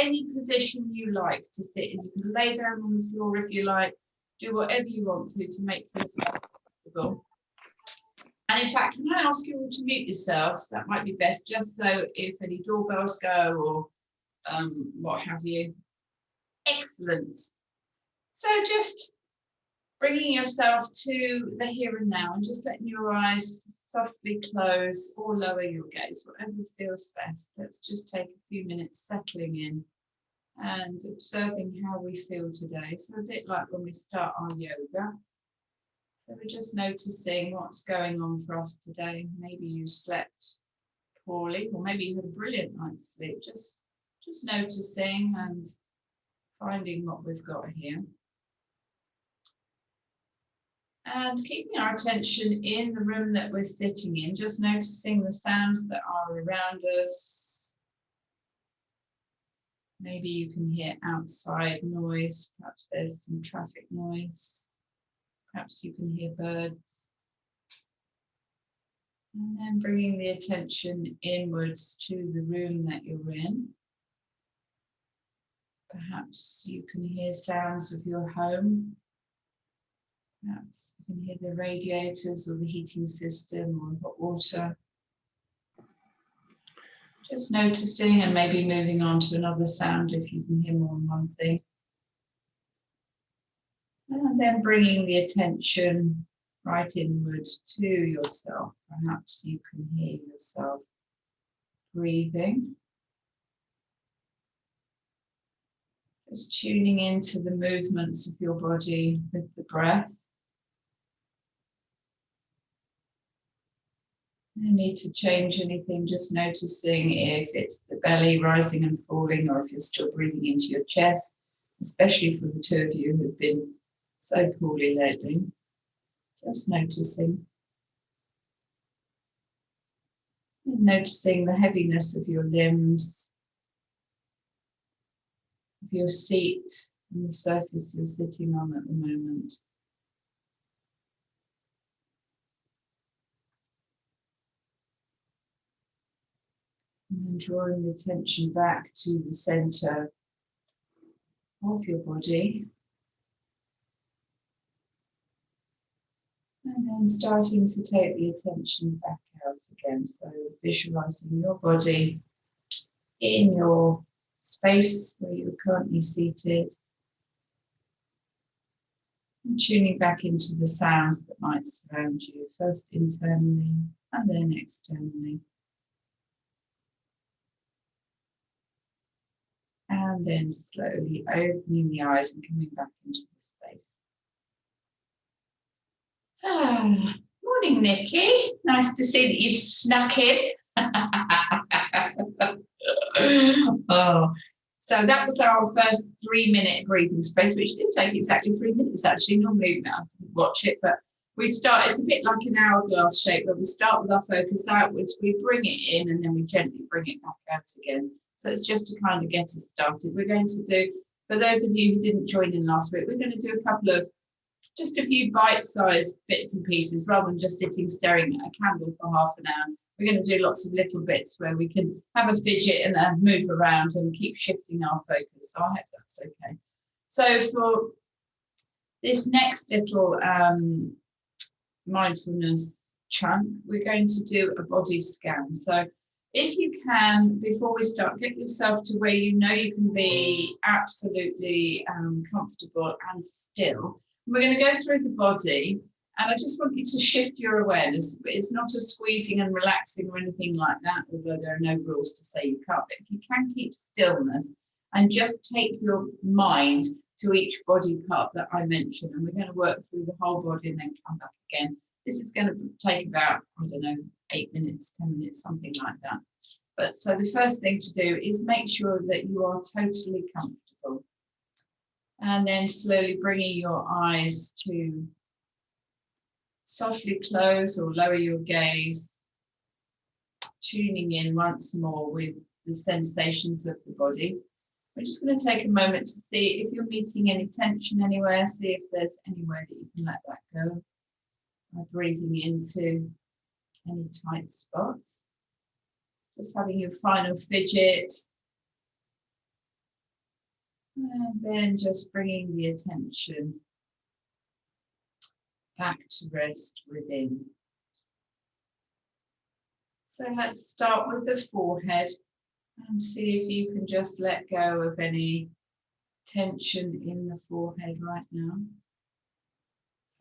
any position you like to sit in. You can lay down on the floor if you like, do whatever you want to make yourself comfortable. And in fact, can I ask you all to mute yourselves? That might be best, just so if any doorbells go or what have you. Excellent. So just bringing yourself to the here and now and just letting your eyes softly close or lower your gaze, whatever feels best. Let's just take a few minutes settling in and observing how we feel today. So a bit like when we start our yoga. So we're just noticing what's going on for us today. Maybe you slept poorly, or maybe you had a brilliant night's sleep. Just noticing and finding what we've got here. And keeping our attention in the room that we're sitting in, just noticing the sounds that are around us. Maybe you can hear outside noise, perhaps there's some traffic noise. Perhaps you can hear birds. And then bringing the attention inwards to the room that you're in. Perhaps you can hear sounds of your home. Perhaps you can hear the radiators or the heating system or hot water. Just noticing and maybe moving on to another sound if you can hear more than one thing. And then bringing the attention right inward to yourself. Perhaps you can hear yourself breathing. Just tuning into the movements of your body with the breath. No need to change anything, just noticing if it's the belly rising and falling or if you're still breathing into your chest, especially for the two of you who've been so poorly lately. Just noticing. And noticing the heaviness of your limbs, of your seat and the surface you're sitting on at the moment. And then drawing the attention back to the center of your body. And then starting to take the attention back out again. So visualizing your body in your space where you're currently seated. And tuning back into the sounds that might surround you, first internally and then externally. And then slowly opening the eyes and coming back into the space. Morning, Nikki. Nice to see that you've snuck in. Oh, so that was our first 3-minute breathing space, which did take exactly 3 minutes actually. Normally I didn't watch it, but we start, it's a bit like an hourglass shape where we start with our focus outwards, we bring it in and then we gently bring it back out again. So it's just to kind of get us started. We're going to do, for those of you who didn't join in last week, we're going to do a couple of, just a few bite-sized bits and pieces rather than just sitting staring at a candle for half an hour. We're going to do lots of little bits where we can have a fidget and move around and keep shifting our focus. So I hope that's okay. So for this next little mindfulness chunk, we're going to do a body scan. So if you can, before we start, get yourself to where you know you can be absolutely comfortable and still. We're going to go through the body, and I just want you to shift your awareness. It's not a squeezing and relaxing or anything like that, although there are no rules to say you can't. But if you can keep stillness and just take your mind to each body part that I mentioned, and we're going to work through the whole body and then come back again. This is going to take about, I don't know, 8 minutes, 10 minutes, something like that. But so the first thing to do is make sure that you are totally comfortable. And then slowly bringing your eyes to softly close or lower your gaze, tuning in once more with the sensations of the body. We're just going to take a moment to see if you're meeting any tension anywhere, see if there's anywhere that you can let that go by breathing into any tight spots. Just having your final fidget. And then just bringing the attention back to rest within. So let's start with the forehead and see if you can just let go of any tension in the forehead right now.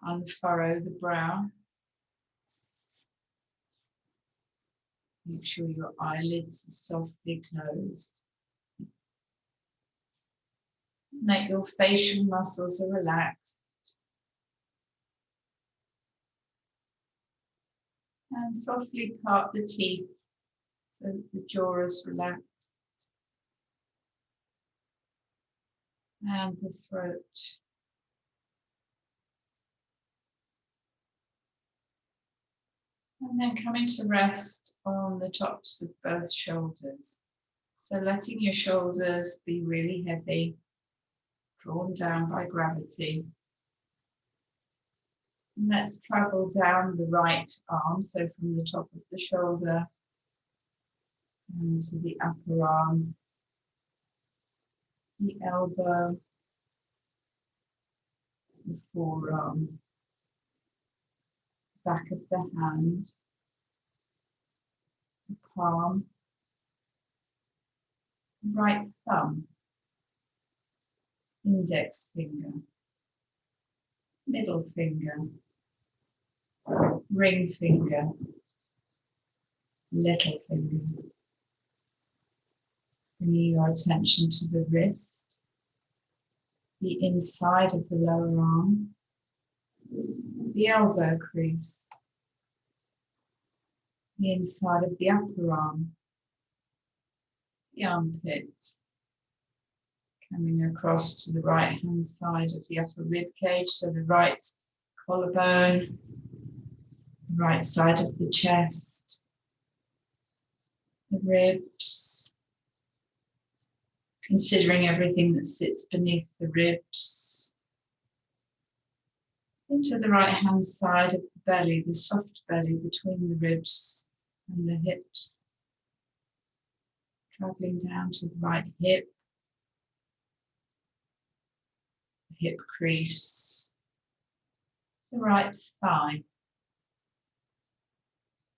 Unfurrow the brow. Make sure your eyelids are softly closed. Make your facial muscles are relaxed. And softly part the teeth so that the jaw is relaxed. And the throat. And then coming to rest on the tops of both shoulders. So letting your shoulders be really heavy, drawn down by gravity. And let's travel down the right arm, so from the top of the shoulder to the upper arm, the elbow, the forearm, back of the hand, the palm, right thumb, index finger, middle finger, ring finger, little finger. Bringing your attention to the wrist, the inside of the lower arm, the elbow crease, the inside of the upper arm, the armpit, coming across to the right hand side of the upper rib cage, so the right collarbone, the right side of the chest, the ribs, considering everything that sits beneath the ribs, into the right hand side of the belly, the soft belly between the ribs and the hips, traveling down to the right hip, the hip crease, the right thigh,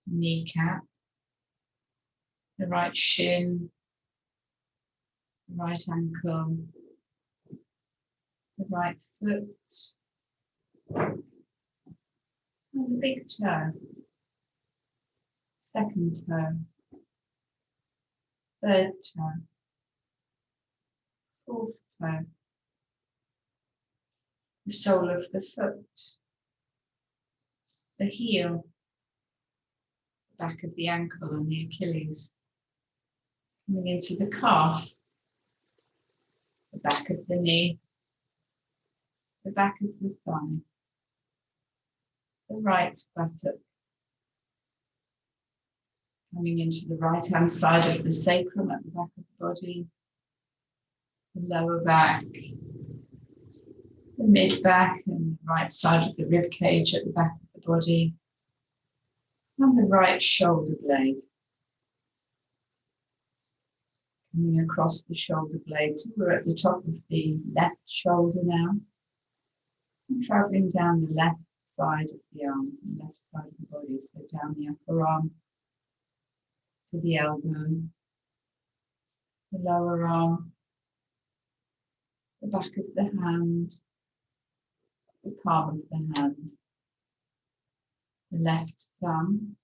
kneecap, the right shin, the right ankle, the right foot, and the big toe, second toe, third toe, fourth toe, the sole of the foot, the heel, the back of the ankle and the Achilles, coming into the calf, the back of the knee, the back of the thigh, the right buttock, coming into the right hand side of the sacrum at the back of the body, the lower back, the mid back and the right side of the rib cage at the back of the body, and the right shoulder blade. Coming across the shoulder blade, we're at the top of the left shoulder now, and traveling down the left side of the arm, the left side of the body, so down the upper arm to the elbow, the lower arm, the back of the hand, the palm of the hand, the left thumb,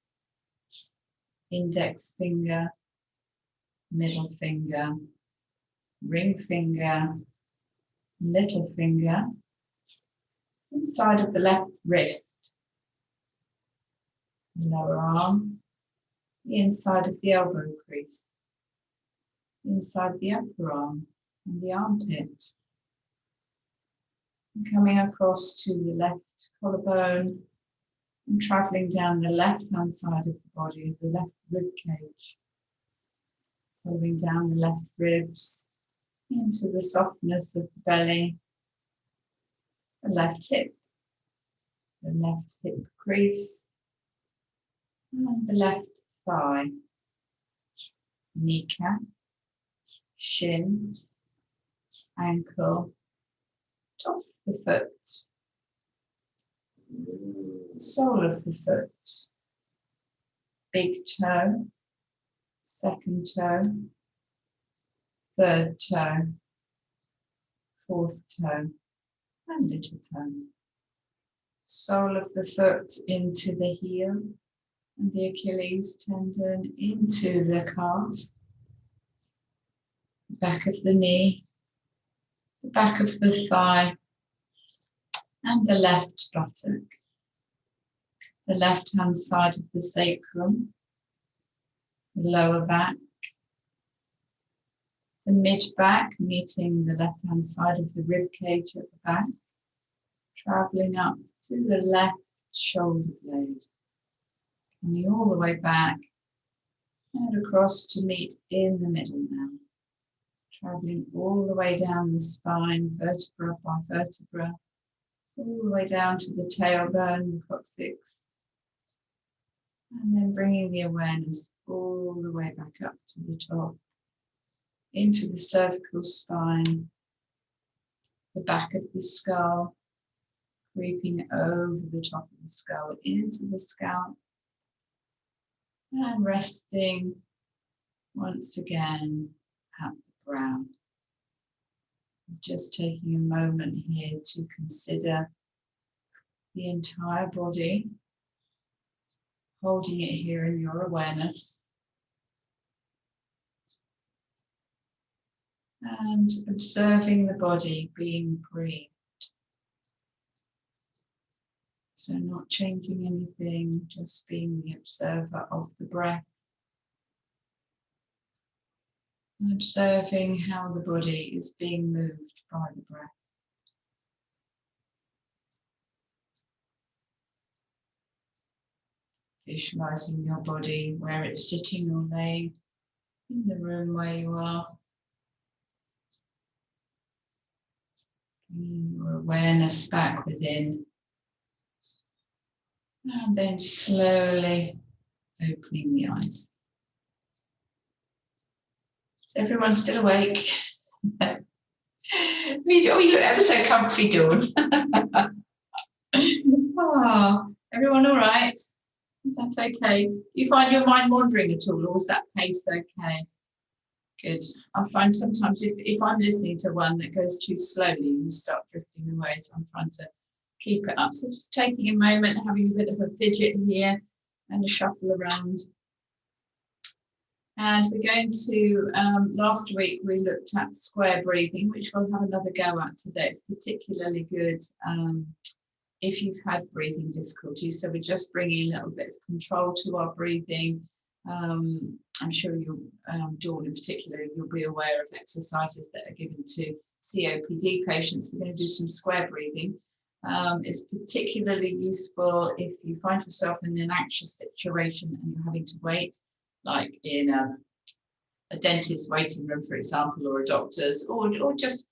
index finger, middle finger, ring finger, little finger, inside of the left wrist, the lower arm, the inside of the elbow crease, inside the upper arm and the armpit, and coming across to the left collarbone and traveling down the left hand side of the body, the left rib cage, moving down the left ribs into the softness of the belly, the left hip crease, and the left thigh, kneecap, shin, ankle, top of the foot, sole of the foot, big toe, second toe, third toe, fourth toe, and little toe. Sole of the foot into the heel, and the Achilles tendon into the calf, back of the knee, the back of the thigh, and the left buttock, the left hand side of the sacrum, the lower back, the mid back meeting the left hand side of the rib cage at the back, traveling up to the left shoulder blade, coming all the way back and across to meet in the middle now, traveling all the way down the spine, vertebra by vertebra, all the way down to the tailbone, the coccyx, and then bringing the awareness all the way back up to the top, into the cervical spine, the back of the skull, creeping over the top of the skull into the scalp, and resting once again at the brow. Just taking a moment here to consider the entire body, holding it here in your awareness, and observing the body being breathed. So not changing anything, just being the observer of the breath. And observing how the body is being moved by the breath. Visualizing your body, where it's sitting or laying in the room where you are. Bringing your awareness back within. And then slowly opening the eyes. Is everyone still awake? You look ever so comfy, Dawn. Oh, everyone all right? Is that okay? Do you find your mind wandering at all, or is that pace okay? Good. I find sometimes if I'm listening to one that goes too slowly, you start drifting away, so I'm trying to keep it up. So just taking a moment, having a bit of a fidget here and a shuffle around. And we're going to, last week we looked at square breathing, which we'll have another go at today. It's particularly good if you've had breathing difficulties. So we're just bringing a little bit of control to our breathing. I'm sure you'll, Dawn in particular, you'll be aware of exercises that are given to COPD patients. We're going to do some square breathing. It's particularly useful if you find yourself in an anxious situation and you're having to wait, like in a dentist waiting room, for example, or a doctor's, or just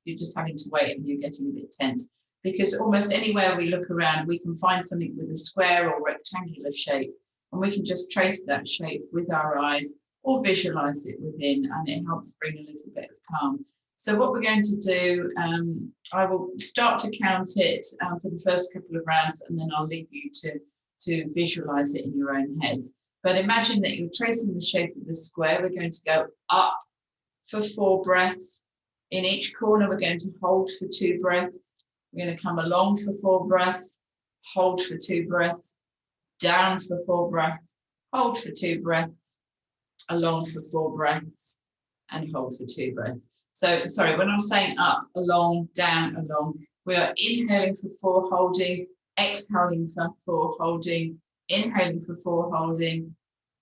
you're just having to wait and you're getting a bit tense. Because almost anywhere we look around, we can find something with a square or rectangular shape, and we can just trace that shape with our eyes or visualize it within, and it helps bring a little bit of calm. So what we're going to do, I will start to count it for the first couple of rounds, and then I'll leave you to visualize it in your own heads. But imagine that you're tracing the shape of the square. We're going to go up for 4 breaths. In each corner, we're going to hold for 2 breaths. We're going to come along for 4 breaths, hold for 2 breaths, down for 4 breaths, hold for 2 breaths, along for 4 breaths, and hold for 2 breaths. So, sorry, when I'm saying up, along, down, along, we are inhaling for 4, holding, exhaling for 4, holding, inhaling for 4, holding,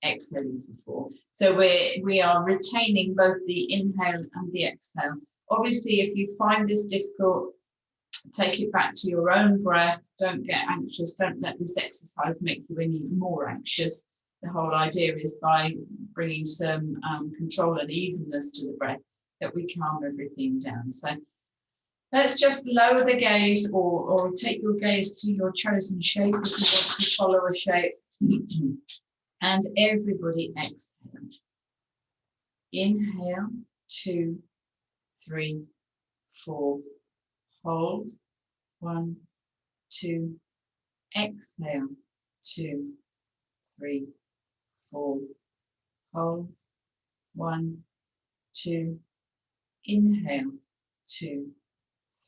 exhaling for 4. So we are retaining both the inhale and the exhale. Obviously, if you find this difficult, take it back to your own breath. Don't get anxious. Don't let this exercise make you any more anxious. The whole idea is by bringing some control and evenness to the breath that we calm everything down. So let's just lower the gaze or take your gaze to your chosen shape if you want to follow a shape. And everybody exhale. Inhale, 2, 3, 4. Hold. 1, 2. Exhale. 2, 3, 4. Hold. 1, 2. Inhale. 2,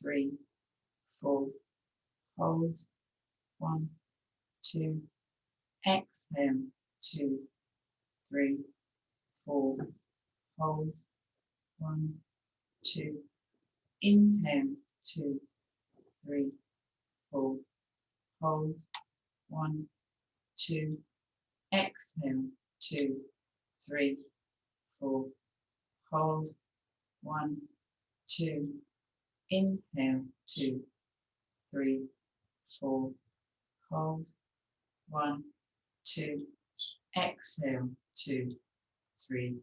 3, 4. Hold. 1, 2. Exhale. 2, 3, 4. Hold. 1, 2. Inhale. 2, 3, 4. Hold. 1, 2. Exhale. 2, 3, 4. Hold. 1, 2. Inhale. 2, 3, 4. Hold. 1, 2. Exhale. 2, 3,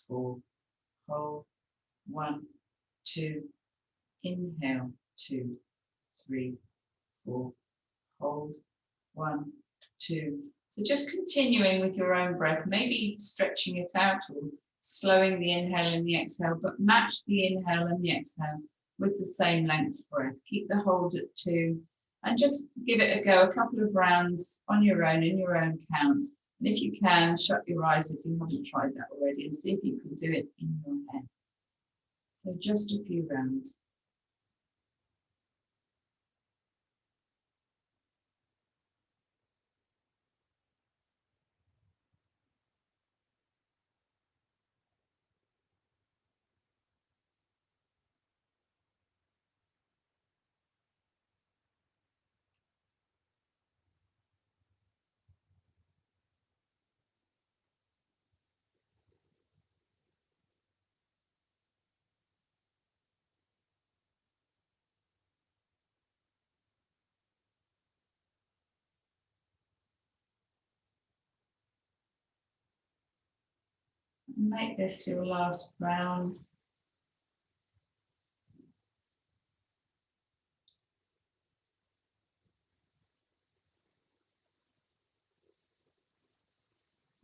4. Hold. 1, 2. Inhale. 2, 3, 4. Hold. 1, 2. So just continuing with your own breath, maybe stretching it out or slowing the inhale and the exhale, but match the inhale and the exhale with the same length breath. Keep the hold at 2 and just give it a go, a couple of rounds on your own, in your own count. And if you can, shut your eyes if you haven't tried that already and see if you can do it in your head. So just a few rounds. Make this your last round.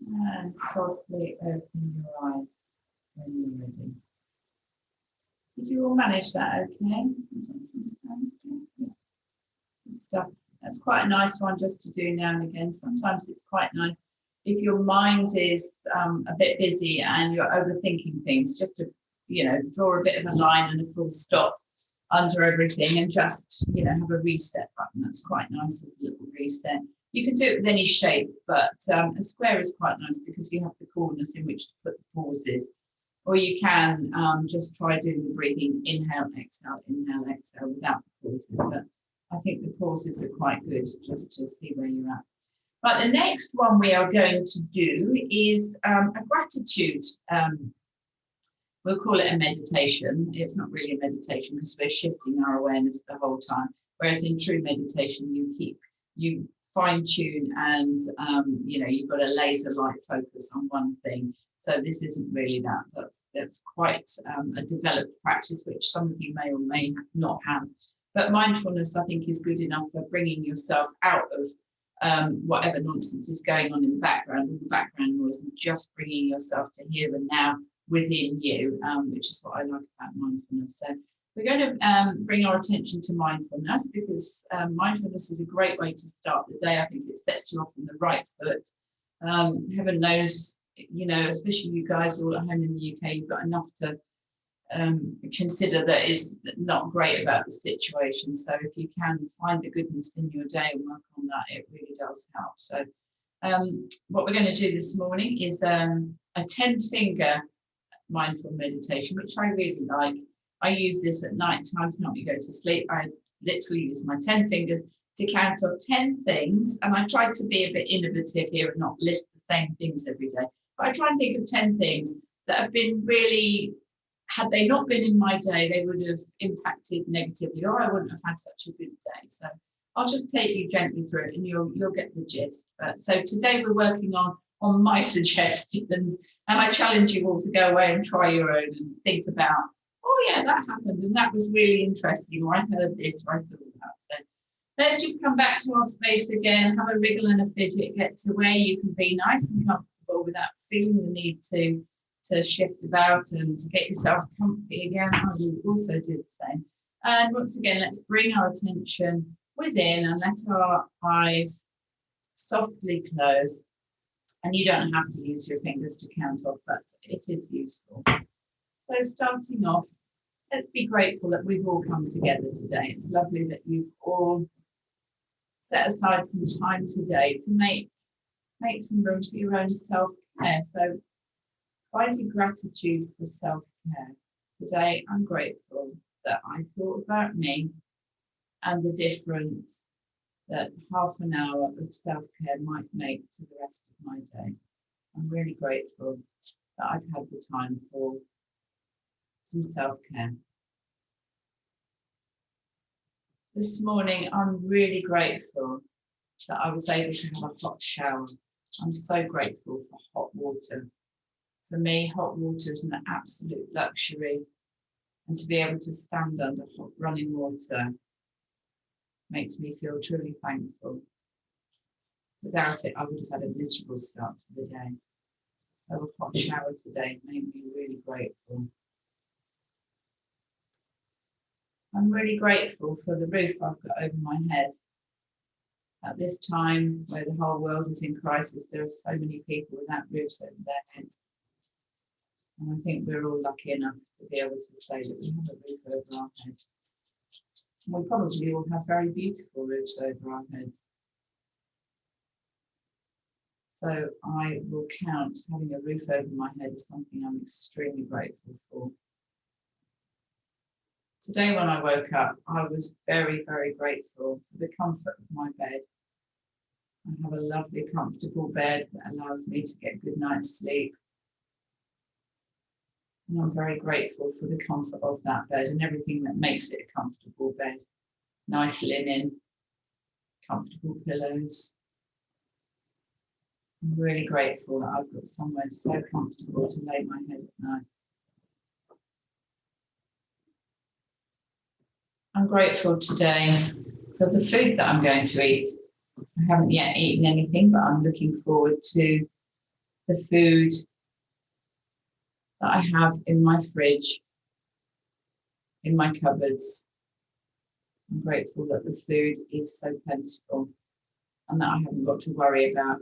And softly open your eyes when you're ready. Did you all manage that okay? Yeah. Good stuff. That's quite a nice one just to do now and again. Sometimes it's quite nice if your mind is a bit busy and you're overthinking things, just to, draw a bit of a line and a full stop under everything and just, have a reset button. That's quite nice as a little reset. You can do it with any shape, but a square is quite nice because you have the corners in which to put the pauses. Or you can just try doing the breathing, inhale, exhale, without the pauses. But I think the pauses are quite good just to see where you're at. But the next one we are going to do is a gratitude. We'll call it a meditation. It's not really a meditation because we're shifting our awareness the whole time. Whereas in true meditation, you fine tune and you've got a laser light focus on one thing. So this isn't really that. That's quite a developed practice, which some of you may or may not have. But mindfulness, I think, is good enough for bringing yourself out of whatever nonsense is going on in the background, all the background noise, and just bringing yourself to here and now within you, which is what I like about mindfulness. So we're going to bring our attention to mindfulness because mindfulness is a great way to start the day. I think it sets you off on the right foot. Heaven knows, especially you guys all at home in the UK, you've got enough to consider that is not great about the situation. So if you can find the goodness in your day and work on that, it really does help. So what we're going to do this morning is a 10-finger mindful meditation, which I really like. I use this at night time to help me go to sleep. I literally use my 10 fingers to count off 10 things, and I try to be a bit innovative here and not list the same things every day. But I try and think of 10 things that have been really, had they not been in my day, they would have impacted negatively, or I wouldn't have had such a good day. So I'll just take you gently through it, and you'll get the gist. So today we're working on my suggestions, and I challenge you all to go away and try your own and think about, oh yeah, that happened, and that was really interesting, or I heard this, or I saw that. So let's just come back to our space again, have a wriggle and a fidget, get to where you can be nice and comfortable without feeling the need to to shift about and to get yourself comfy again, I will also do the same. And once again, let's bring our attention within and let our eyes softly close. And you don't have to use your fingers to count off, but it is useful. So starting off, let's be grateful that we've all come together today. It's lovely that you've all set aside some time today to make some room for your own self-care. So finding gratitude for self-care. Today, I'm grateful that I thought about me and the difference that half an hour of self-care might make to the rest of my day. I'm really grateful that I've had the time for some self-care. This morning, I'm really grateful that I was able to have a hot shower. I'm so grateful for hot water. For me, hot water is an absolute luxury, and to be able to stand under hot running water makes me feel truly thankful. Without it, I would have had a miserable start to the day. So a hot shower today made me really grateful. I'm really grateful for the roof I've got over my head. At this time where the whole world is in crisis, there are so many people without roofs over their heads. And I think we're all lucky enough to be able to say that we have a roof over our head. And we probably all have very beautiful roofs over our heads. So I will count having a roof over my head as something I'm extremely grateful for. Today when I woke up, I was very, very grateful for the comfort of my bed. I have a lovely, comfortable bed that allows me to get a good night's sleep. And I'm very grateful for the comfort of that bed and everything that makes it a comfortable bed. Nice linen, comfortable pillows. I'm really grateful that I've got somewhere so comfortable to lay my head at night. I'm grateful today for the food that I'm going to eat. I haven't yet eaten anything, but I'm looking forward to the food that I have in my fridge, in my cupboards. I'm grateful that the food is so plentiful and that I haven't got to worry about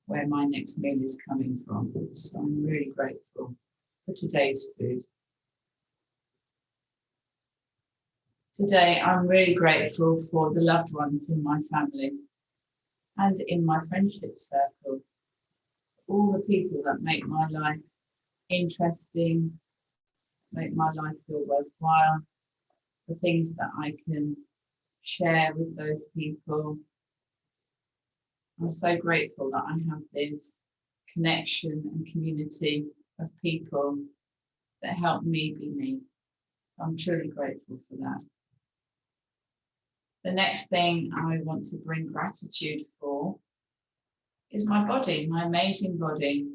where my next meal is coming from. So I'm really grateful for today's food. Today, I'm really grateful for the loved ones in my family and in my friendship circle. All the people that make my life interesting, make my life feel worthwhile, the things that I can share with those people. I'm so grateful that I have this connection and community of people that help me be me. I'm truly grateful for that. The next thing I want to bring gratitude for is my body, my amazing body.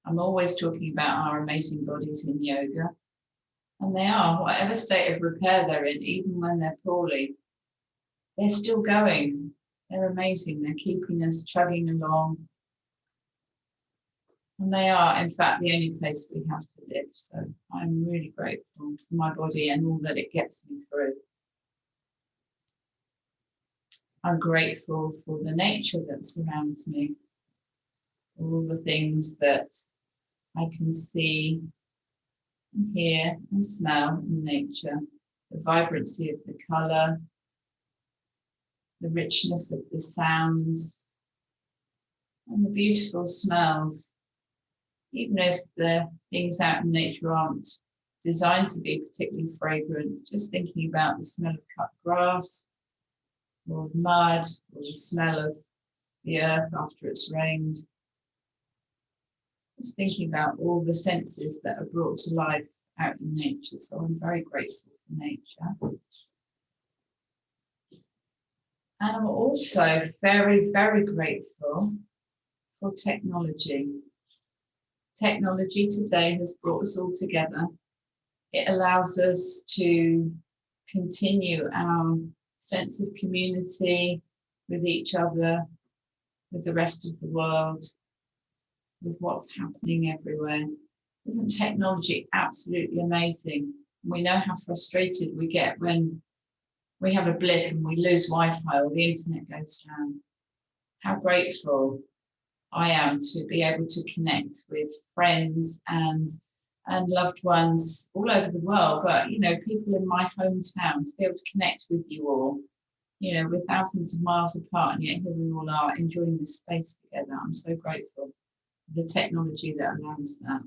I'm always talking about our amazing bodies in yoga. And they are, whatever state of repair they're in, even when they're poorly, they're still going. They're amazing. They're keeping us chugging along. And they are, in fact, the only place we have to live. So I'm really grateful for my body and all that it gets me through. I'm grateful for the nature that surrounds me, all the things that I can see and hear and smell in nature, the vibrancy of the colour, the richness of the sounds, and the beautiful smells. Even if the things out in nature aren't designed to be particularly fragrant, just thinking about the smell of cut grass, or mud, or the smell of the earth after it's rained. Just thinking about all the senses that are brought to life out in nature. So I'm very grateful for nature. And I'm also very, very grateful for technology. Technology today has brought us all together. It allows us to continue our sense of community with each other, with the rest of the world, with what's happening everywhere. Isn't technology absolutely amazing? We know how frustrated we get when we have a blip and we lose Wi-Fi or the internet goes down. How grateful I am to be able to connect with friends and loved ones all over the world, but people in my hometown, to be able to connect with you all, we're thousands of miles apart, and yet here we all are enjoying this space together. I'm so grateful for the technology that allows that.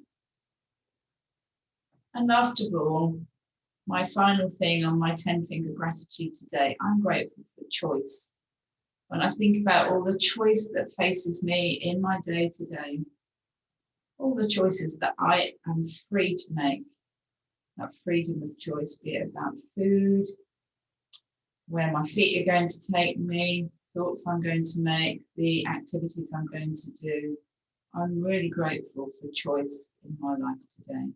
And last of all, my final thing on my 10-finger gratitude today, I'm grateful for choice. When I think about all the choice that faces me in my day to day, all the choices that I am free to make, that freedom of choice, be it about food, where my feet are going to take me, thoughts I'm going to make, the activities I'm going to do. I'm really grateful for choice in my life today.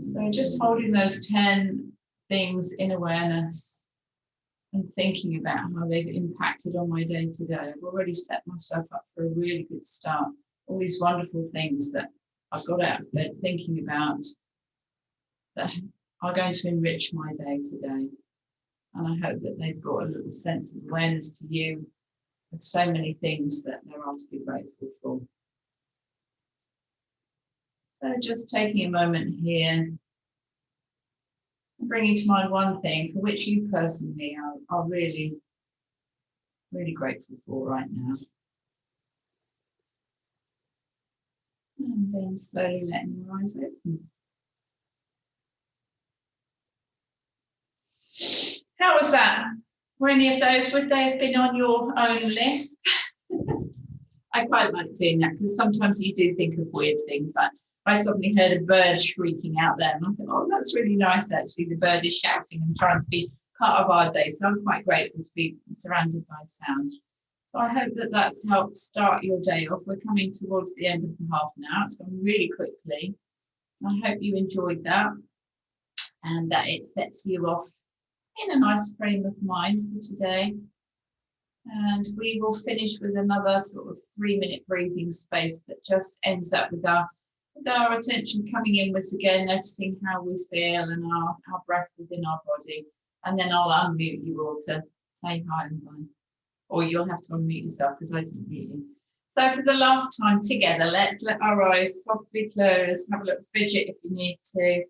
So just holding those 10 things in awareness and thinking about how they've impacted on my day to day. I've already set myself up for a really good start. All these wonderful things that I've got out of bed thinking about that are going to enrich my day today. And I hope that they've brought a little sense of awareness to you of so many things that there are to be grateful for. So just taking a moment here and bringing to mind one thing for which you personally are really, really grateful for right now. And then slowly letting your eyes open. How was that? Were any of those, would they have been on your own list? I quite like doing that because sometimes you do think of weird things. Like I suddenly heard a bird shrieking out there and I thought, oh, that's really nice actually. The bird is shouting and trying to be part of our day. So I'm quite grateful to be surrounded by sound. So I hope that that's helped start your day off. We're coming towards the end of the half now. It's gone really quickly. I hope you enjoyed that and that it sets you off in a nice frame of mind for today. And we will finish with another sort of 3-minute breathing space that just ends up with our attention coming inwards again, noticing how we feel and our breath within our body. And then I'll unmute you all to say hi and bye. Or you'll have to unmute yourself because I didn't mute you. So for the last time together, let's let our eyes softly close, have a little fidget if you need to.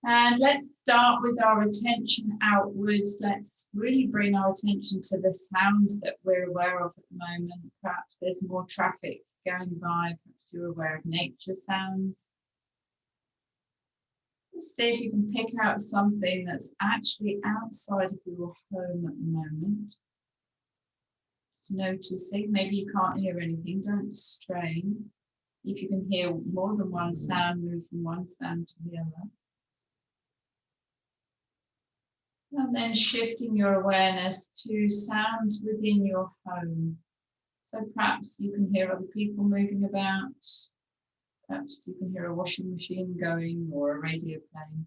And let's start with our attention outwards. Let's really bring our attention to the sounds that we're aware of at the moment. Perhaps there's more traffic going by. Perhaps you're aware of nature sounds. Let's see if you can pick out something that's actually outside of your home at the moment. Just noticing, maybe you can't hear anything, don't strain. If you can hear more than one sound, move from one sound to the other. And then shifting your awareness to sounds within your home. So perhaps you can hear other people moving about. Perhaps you can hear a washing machine going or a radio playing.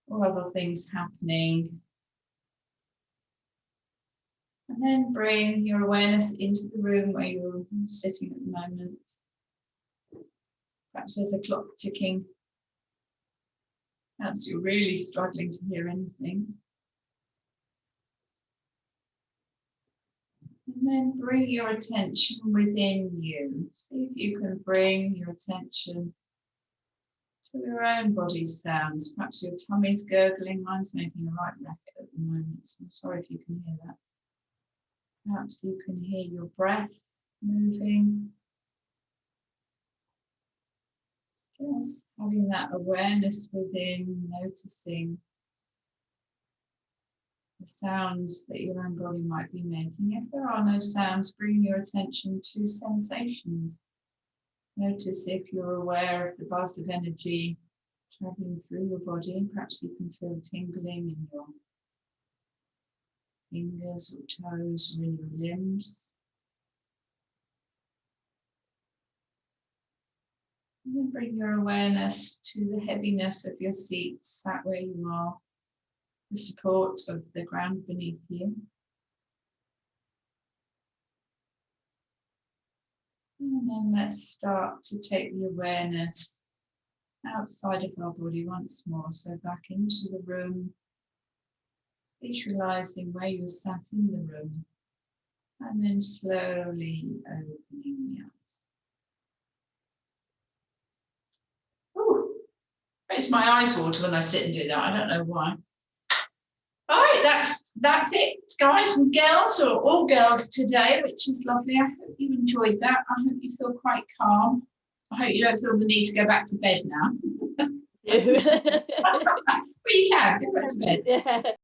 Or other things happening. And then bring your awareness into the room where you're sitting at the moment. Perhaps there's a clock ticking. Perhaps you're really struggling to hear anything. And then bring your attention within you. See if you can bring your attention to your own body sounds. Perhaps your tummy's gurgling. Mine's making a right racket at the moment, so I'm sorry if you can hear that. Perhaps you can hear your breath moving. Just having that awareness within, noticing the sounds that your own body might be making. If there are no sounds, bring your attention to sensations. Notice if you're aware of the buzz of energy traveling through your body. Perhaps you can feel tingling in your fingers or toes or in your limbs. And then bring your awareness to the heaviness of your seat, sat where you are, the support of the ground beneath you. And then let's start to take the awareness outside of our body once more. So back into the room, visualizing where you're sat in the room, and then slowly opening the eyes. Oh, makes my eyes water when I sit and do that. I don't know why. All right, that's it, guys and girls, or all girls today, which is lovely. I hope you enjoyed that. I hope you feel quite calm. I hope you don't feel the need to go back to bed now. But you can go back to bed. Yeah.